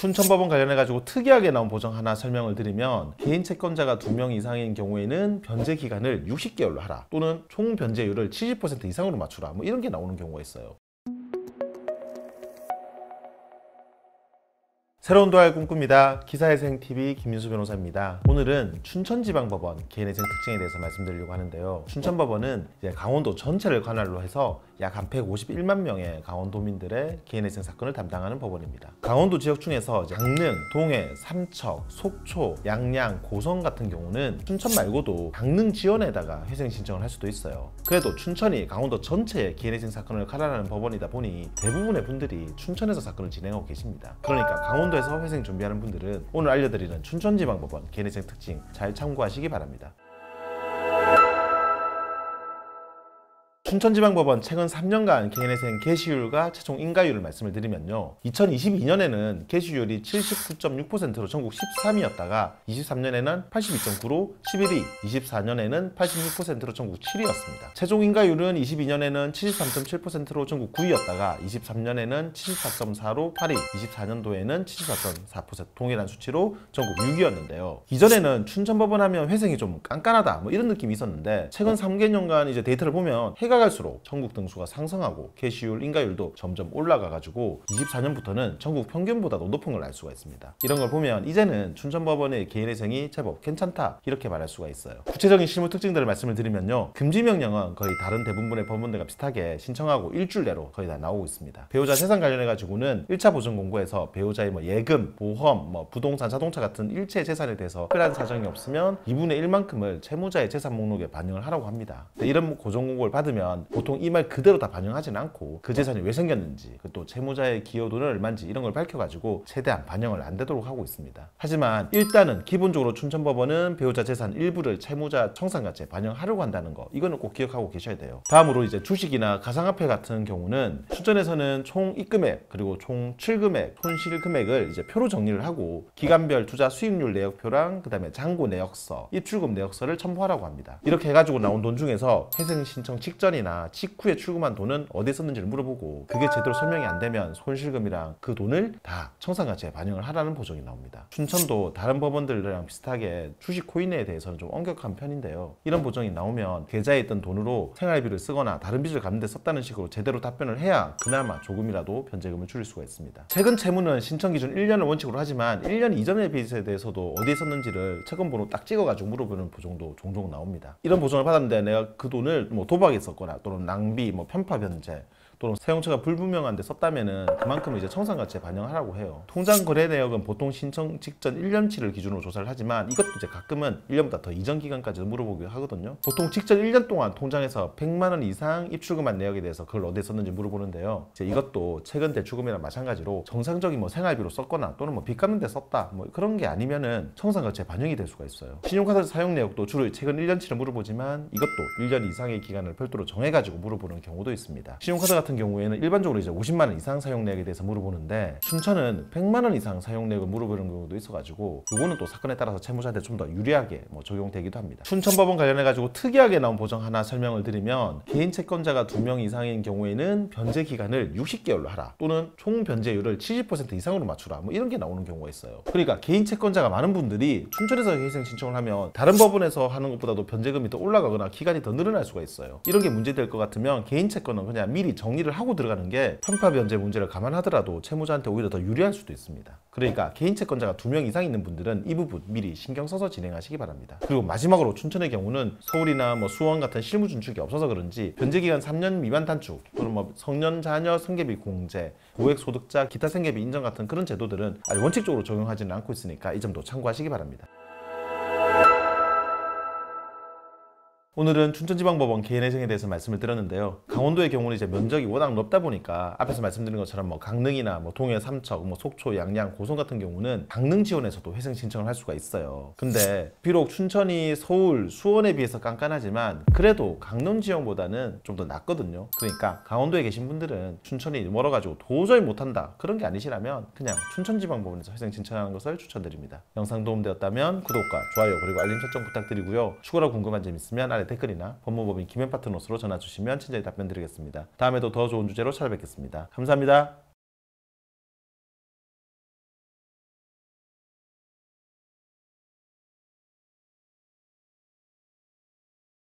춘천법원 관련해가지고 특이하게 나온 보정 하나 설명을 드리면, 개인 채권자가 2명 이상인 경우에는 변제 기간을 60개월로 하라, 또는 총 변제율을 70% 이상으로 맞추라, 뭐 이런 게 나오는 경우가 있어요. 새로운 도화를 꿈꿉니다. 기사회생TV 김민수 변호사입니다. 오늘은 춘천지방법원 개인회생 특징에 대해서 말씀드리려고 하는데요. 춘천법원은 이제 강원도 전체를 관할로 해서 약 한 151만 명의 강원도민들의 개인회생 사건을 담당하는 법원입니다. 강원도 지역 중에서 강릉, 동해, 삼척, 속초, 양양, 고성 같은 경우는 춘천 말고도 강릉 지원에다가 회생 신청을 할 수도 있어요. 그래도 춘천이 강원도 전체의 개인회생 사건을 관할하는 법원이다 보니 대부분의 분들이 춘천에서 사건을 진행하고 계십니다. 그러니까 강원도에서 회생 준비하는 분들은 오늘 알려드리는 춘천지방법원 개인회생 특징 잘 참고하시기 바랍니다. 춘천지방법원 최근 3년간 개인회생 개시율과 최종 인가율을 말씀을 드리면요, 2022년에는 개시율이 79.6%로 전국 13위였다가 23년에는 82.9로 11위, 24년에는 86%로 전국 7위였습니다. 최종 인가율은 22년에는 73.7%로 전국 9위였다가 23년에는 74.4로 8위, 24년도에는 74.4% 동일한 수치로 전국 6위였는데요. 이전에는 춘천법원 하면 회생이 좀 깐깐하다 뭐 이런 느낌이 있었는데, 최근 3개년간 이제 데이터를 보면 해가 갈수록 전국 등수가 상승하고 개시율, 인가율도 점점 올라가가지고 24년부터는 전국 평균보다도 높은 걸 알 수가 있습니다. 이런 걸 보면 이제는 춘천법원의 개인회생이 제법 괜찮다 이렇게 말할 수가 있어요. 구체적인 실무 특징들을 말씀을 드리면요, 금지명령은 거의 다른 대부분의 법원들과 비슷하게 신청하고 일주일 내로 거의 다 나오고 있습니다. 배우자 재산 관련해가지고는 1차 보증 공고에서 배우자의 예금, 보험, 부동산, 자동차 같은 일체 재산에 대해서 특별한 사정이 없으면 2분의 1만큼을 채무자의 재산 목록에 반영을 하라고 합니다. 이런 고정 공고를 받으면 보통 이 말 그대로 다 반영하지는 않고 그 재산이 왜 생겼는지, 또 채무자의 기여도는 얼마인지 이런 걸 밝혀가지고 최대한 반영을 안 되도록 하고 있습니다. 하지만 일단은 기본적으로 춘천법원은 배우자 재산 일부를 채무자 청산가치에 반영하려고 한다는 거, 이거는 꼭 기억하고 계셔야 돼요. 다음으로 이제 주식이나 가상화폐 같은 경우는 춘천에서는 총 입금액 그리고 총 출금액, 손실 금액을 이제 표로 정리를 하고 기간별 투자 수익률 내역표랑 그다음에 잔고 내역서, 입출금 내역서를 첨부하라고 합니다. 이렇게 해가지고 나온 돈 중에서 회생 신청 직전이나 직후에 출금한 돈은 어디에 썼는지를 물어보고, 그게 제대로 설명이 안 되면 손실금이랑 그 돈을 다 청산가치에 반영을 하라는 보정이 나옵니다. 춘천도 다른 법원들이랑 비슷하게 주식 코인에 대해서는 좀 엄격한 편인데요, 이런 보정이 나오면 계좌에 있던 돈으로 생활비를 쓰거나 다른 빚을 갚는 데 썼다는 식으로 제대로 답변을 해야 그나마 조금이라도 변제금을 줄일 수가 있습니다. 최근 채무는 신청 기준 1년을 원칙으로 하지만 1년 이전의 빚에 대해서도 어디에 썼는지를 채권번호 딱 찍어가지고 물어보는 보정도 종종 나옵니다. 이런 보정을 받았는데 내가 그 돈을 도박에 썼거나 또는 낭비, 편파 변제, 또는 사용처가 불분명한데 썼다면은 그만큼 이제 청산가치에 반영하라고 해요. 통장 거래 내역은 보통 신청 직전 1년치를 기준으로 조사를 하지만 이것도 이제 가끔은 1년보다 더 이전 기간까지도 물어보기도 하거든요. 보통 직전 1년 동안 통장에서 100만 원 이상 입출금한 내역에 대해서 그걸 어디에 썼는지 물어보는데요, 이제 이것도 최근 대출금이랑 마찬가지로 정상적인 생활비로 썼거나 또는 빚 갚는 데 썼다 그런 게 아니면은 청산가치에 반영이 될 수가 있어요. 신용카드 사용 내역도 주로 최근 1년치를 물어보지만 이것도 1년 이상의 기간을 별도로 정해가지고 물어보는 경우도 있습니다. 신용카드 같은 경우에는 일반적으로 이제 50만 원 이상 사용 내역에 대해서 물어보는데, 춘천은 100만 원 이상 사용 내역을 물어보는 경우도 있어가지고 이거는 또 사건에 따라서 채무자한테 좀 더 유리하게 적용되기도 합니다. 춘천법원 관련해가지고 특이하게 나온 보정 하나 설명을 드리면, 개인 채권자가 2명 이상인 경우에는 변제 기간을 60개월로 하라, 또는 총 변제율을 70% 이상으로 맞추라, 이런 게 나오는 경우가 있어요. 그러니까 개인 채권자가 많은 분들이 춘천에서 회생 신청을 하면 다른 법원에서 하는 것보다도 변제금이 더 올라가거나 기간이 더 늘어날 수가 있어요. 이런 게 문제될 것 같으면 개인 채권은 그냥 미리 정리를 하고 들어가는 게 편파 변제 문제를 감안하더라도 채무자한테 오히려 더 유리할 수도 있습니다. 그러니까 개인 채권자가 2명 이상 있는 분들은 이 부분 미리 신경 써서 진행하시기 바랍니다. 그리고 마지막으로 춘천의 경우는 서울이나 수원 같은 실무 준축이 없어서 그런지 변제기간 3년 미만 단축, 또는 성년 자녀 생계비 공제, 고액 소득자 기타 생계비 인정 같은 그런 제도들은 아직 원칙적으로 적용하지는 않고 있으니까 이 점도 참고하시기 바랍니다. 오늘은 춘천지방법원 개인회생에 대해서 말씀을 드렸는데요, 강원도의 경우는 이제 면적이 워낙 넓다 보니까 앞에서 말씀드린 것처럼 강릉이나 동해, 삼척, 속초, 양양, 고성 같은 경우는 강릉 지원에서도 회생 신청을 할 수가 있어요. 근데 비록 춘천이 서울, 수원에 비해서 깐깐하지만 그래도 강릉 지원보다는 좀 더 낫거든요. 그러니까 강원도에 계신 분들은 춘천이 멀어가지고 도저히 못한다 그런 게 아니시라면 그냥 춘천지방법원에서 회생 신청하는 것을 추천드립니다. 영상 도움되었다면 구독과 좋아요 그리고 알림 설정 부탁드리고요, 추가로 궁금한 점 있으면 아래 댓글이나 법무법인 김앤파트너스로 전화 주시면 친절히 답변 드리겠습니다. 다음에도 더 좋은 주제로 찾아뵙겠습니다. 감사합니다.